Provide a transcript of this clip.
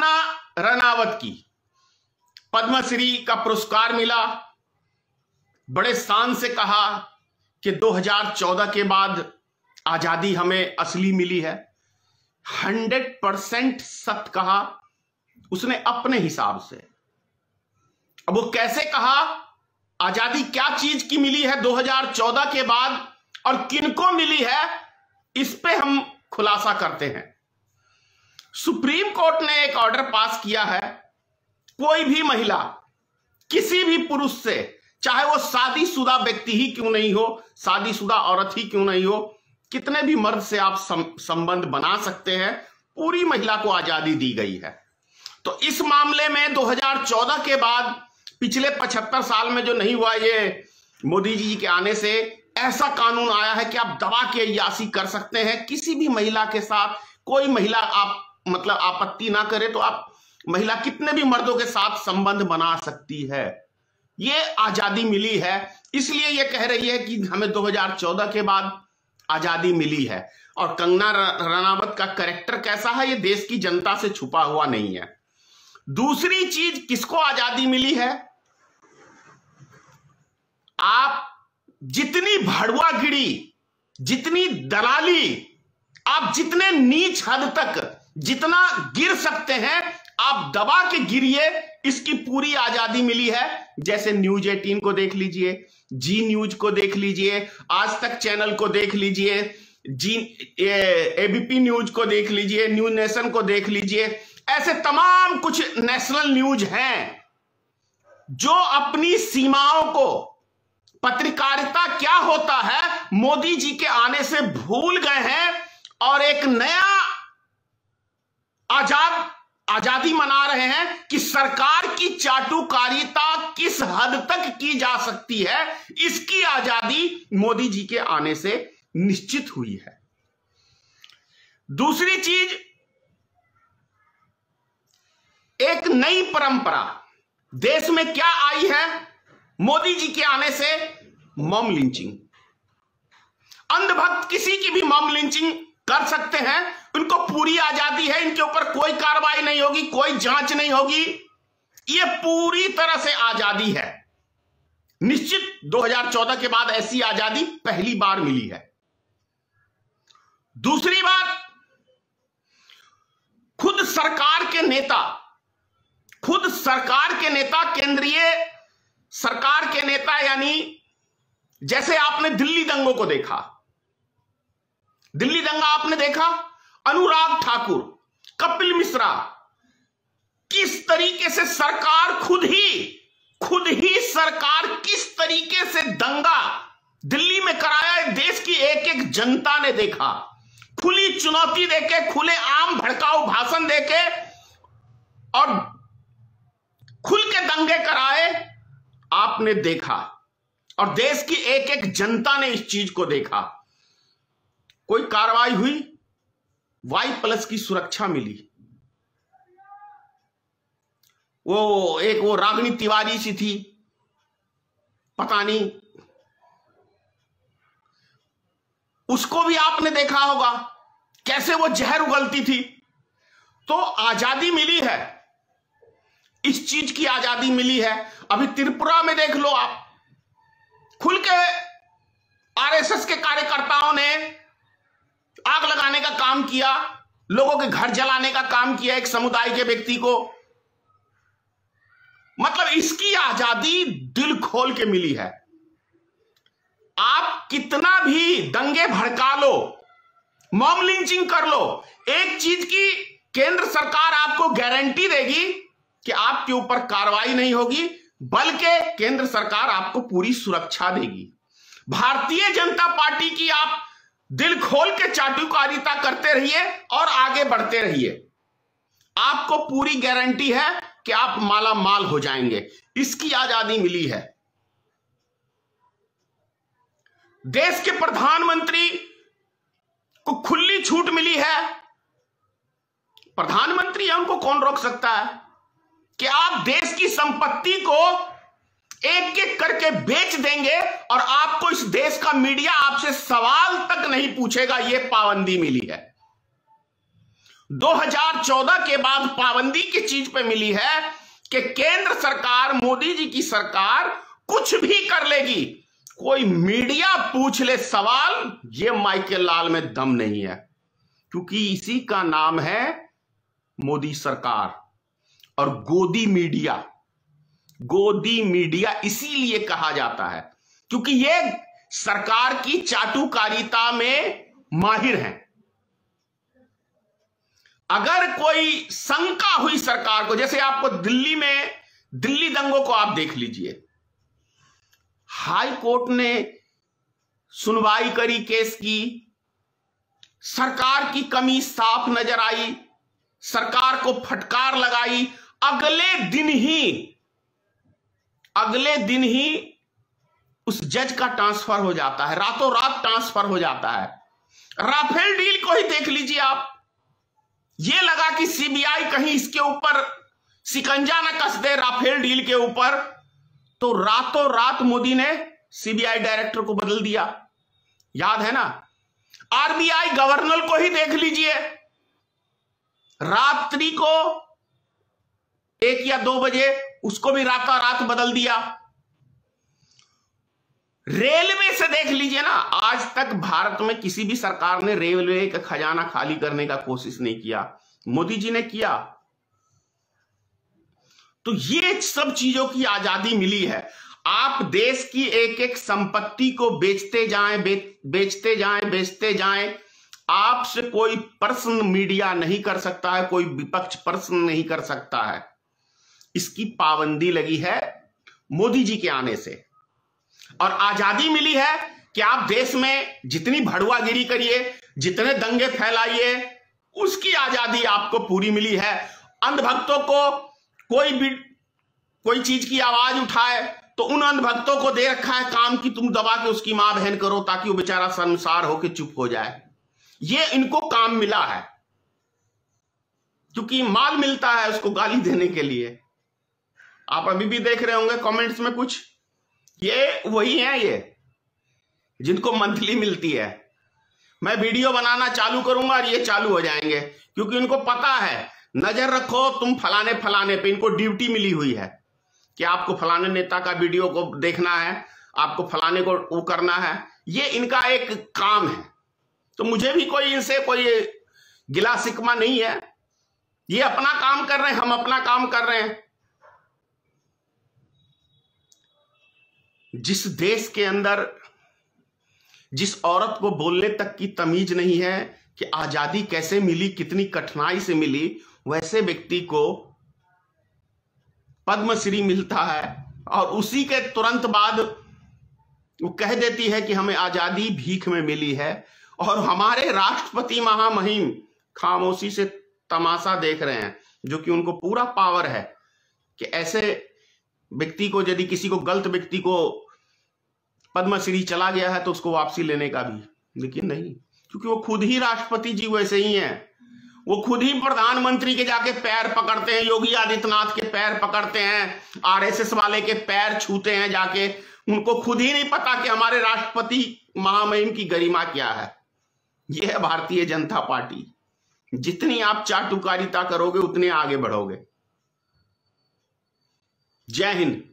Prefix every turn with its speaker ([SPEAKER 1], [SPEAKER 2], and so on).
[SPEAKER 1] कंगना रनावत की पद्मश्री का पुरस्कार मिला। बड़े शान से कहा कि 2014 के बाद आजादी हमें असली मिली है। 100% सत्य कहा उसने अपने हिसाब से। अब वो कैसे कहा, आजादी क्या चीज की मिली है 2014 के बाद और किनको मिली है, इस पे हम खुलासा करते हैं। सुप्रीम कोर्ट ने एक ऑर्डर पास किया है, कोई भी महिला किसी भी पुरुष से, चाहे वो शादीशुदा व्यक्ति ही क्यों नहीं हो, शादीशुदा औरत ही क्यों नहीं हो, कितने भी मर्द से आप संबंध बना सकते हैं। पूरी महिला को आजादी दी गई है। तो इस मामले में 2014 के बाद पिछले 75 साल में जो नहीं हुआ, ये मोदी जी के आने से ऐसा कानून आया है कि आप दबा के अय्याशी कर सकते हैं किसी भी महिला के साथ। कोई महिला आप मतलब आपत्ति ना करे तो आप महिला कितने भी मर्दों के साथ संबंध बना सकती है। ये आजादी मिली है, इसलिए ये कह रही है कि हमें 2014 के बाद आजादी मिली है। और कंगना रनावत का कैरेक्टर कैसा है, ये देश की जनता से छुपा हुआ नहीं है। दूसरी चीज, किसको आजादी मिली है, आप जितनी भड़ुआगिरी, जितनी दलाली, आप जितने नीच हद तक जितना गिर सकते हैं आप दबा के गिरिए, इसकी पूरी आजादी मिली है। जैसे न्यूज 18 को देख लीजिए, जी न्यूज को देख लीजिए, आज तक चैनल को देख लीजिए, एबीपी न्यूज को देख लीजिए, न्यूज नेशन को देख लीजिए। ऐसे तमाम कुछ नेशनल न्यूज हैं जो अपनी सीमाओं को, पत्रकारिता क्या होता है, मोदी जी के आने से भूल गए हैं और एक नया आजादी मना रहे हैं कि सरकार की चाटुकारिता किस हद तक की जा सकती है, इसकी आजादी मोदी जी के आने से निश्चित हुई है। दूसरी चीज, एक नई परंपरा देश में क्या आई है मोदी जी के आने से, मॉब लिंचिंग। अंधभक्त किसी की भी मॉब लिंचिंग कर सकते हैं, उनको पूरी आजादी है, इनके ऊपर कोई कार्रवाई नहीं होगी, कोई जांच नहीं होगी। ये पूरी तरह से आजादी है। निश्चित 2014 के बाद ऐसी आजादी पहली बार मिली है। दूसरी बात, खुद सरकार के नेता, केंद्रीय सरकार के नेता, यानी जैसे आपने दिल्ली दंगों को देखा, दिल्ली दंगा आपने देखा, अनुराग ठाकुर, कपिल मिश्रा, किस तरीके से सरकार खुद ही सरकार किस तरीके से दंगा दिल्ली में कराया, देश की एक एक जनता ने देखा। खुली चुनौती देके, खुले आम भड़काऊ भाषण देके और खुल के दंगे कराए, आपने देखा और देश की एक एक जनता ने इस चीज को देखा। कोई कार्रवाई हुई, Y+ की सुरक्षा मिली। वो रागिनी तिवारी सी थी, पता नहीं, उसको भी आपने देखा होगा कैसे वो जहर उगलती थी। तो आजादी मिली है, इस चीज की आजादी मिली है। अभी त्रिपुरा में देख लो आप, खुल के RSS के कार्यकर्ताओं ने आग लगाने का काम किया, लोगों के घर जलाने का काम किया एक समुदाय के व्यक्ति को। मतलब इसकी आजादी दिल खोल के मिली है। आप कितना भी दंगे भड़का लो, मॉब लिंचिंग कर लो, एक चीज की केंद्र सरकार आपको गारंटी देगी कि आपके ऊपर कार्रवाई नहीं होगी, बल्कि केंद्र सरकार आपको पूरी सुरक्षा देगी। भारतीय जनता पार्टी की आप दिल खोल के चाटुकारिता करते रहिए और आगे बढ़ते रहिए, आपको पूरी गारंटी है कि आप माला माल हो जाएंगे। इसकी आजादी मिली है। देश के प्रधानमंत्री को खुली छूट मिली है। प्रधानमंत्री है, उनको कौन रोक सकता है कि आप देश की संपत्ति को एक एक करके बेच देंगे और आपको इस देश का मीडिया आपसे सवाल तक नहीं पूछेगा। यह पाबंदी मिली है। 2014 के बाद पाबंदी की चीज पे मिली है कि केंद्र सरकार, मोदी जी की सरकार कुछ भी कर लेगी। कोई मीडिया पूछ ले सवाल, ये माइकल लाल में दम नहीं है, क्योंकि इसी का नाम है मोदी सरकार। और गोदी मीडिया, गोदी मीडिया इसीलिए कहा जाता है क्योंकि ये सरकार की चाटुकारिता में माहिर हैं। अगर कोई शंका हुई सरकार को, जैसे आपको दिल्ली में, दिल्ली दंगों को आप देख लीजिए, हाई कोर्ट ने सुनवाई करी केस की, सरकार की कमी साफ नजर आई, सरकार को फटकार लगाई, अगले दिन ही उस जज का ट्रांसफर हो जाता है, रातों रात ट्रांसफर हो जाता है। राफेल डील को ही देख लीजिए आप, ये लगा कि सीबीआई कहीं इसके ऊपर शिकंजा न कस दे राफेल डील के ऊपर, तो रातों रात मोदी ने सीबीआई डायरेक्टर को बदल दिया, याद है ना। आरबीआई गवर्नर को ही देख लीजिए, रात्रि को 1 या 2 बजे उसको भी रातों रात बदल दिया। रेलवे से देख लीजिए ना, आज तक भारत में किसी भी सरकार ने रेलवे का खजाना खाली करने का कोशिश नहीं किया, मोदी जी ने किया। तो ये सब चीजों की आजादी मिली है। आप देश की एक एक संपत्ति को बेचते जाएं, आपसे कोई प्रश्न मीडिया नहीं कर सकता है, कोई विपक्ष प्रश्न नहीं कर सकता है। इसकी पाबंदी लगी है मोदी जी के आने से, और आजादी मिली है कि आप देश में जितनी भड़ुआगिरी करिए, जितने दंगे फैलाइए, उसकी आजादी आपको पूरी मिली है। अंधभक्तों को कोई चीज की आवाज उठाए तो उन अंधभक्तों को दे रखा है काम कि तुम दबा के उसकी मां बहन करो, ताकि वो बेचारा शर्मसार होकर चुप हो जाए। ये इनको काम मिला है, क्योंकि माल मिलता है उसको गाली देने के लिए। आप अभी भी देख रहे होंगे कमेंट्स में कुछ, ये वही है ये जिनको मंथली मिलती है। मैं वीडियो बनाना चालू करूंगा और ये चालू हो जाएंगे, क्योंकि इनको पता है, नजर रखो तुम फलाने फलाने पे, इनको ड्यूटी मिली हुई है कि आपको फलाने नेता का वीडियो को देखना है, आपको फलाने को वो करना है, ये इनका एक काम है। तो मुझे भी कोई इनसे कोई गिला शिकवा नहीं है, ये अपना काम कर रहे हैं, हम अपना काम कर रहे हैं। जिस देश के अंदर जिस औरत को बोलने तक की तमीज नहीं है कि आजादी कैसे मिली, कितनी कठिनाई से मिली, वैसे व्यक्ति को पद्मश्री मिलता है और उसी के तुरंत बाद वो कह देती है कि हमें आजादी भीख में मिली है। और हमारे राष्ट्रपति महामहिम खामोशी से तमाशा देख रहे हैं, जो कि उनको पूरा पावर है कि ऐसे व्यक्ति को, यदि किसी को गलत व्यक्ति को पद्मश्री चला गया है तो उसको वापसी लेने का भी, लेकिन नहीं, क्योंकि वो खुद ही राष्ट्रपति जी वैसे ही हैं। वो खुद ही प्रधानमंत्री के जाके पैर पकड़ते हैं, योगी आदित्यनाथ के पैर पकड़ते हैं, आरएसएस वाले के पैर छूते हैं जाके। उनको खुद ही नहीं पता कि हमारे राष्ट्रपति महामहिम की गरिमा क्या है। यह है भारतीय जनता पार्टी। जितनी आप चाटुकारिता करोगे उतने आगे बढ़ोगे। जय हिंद।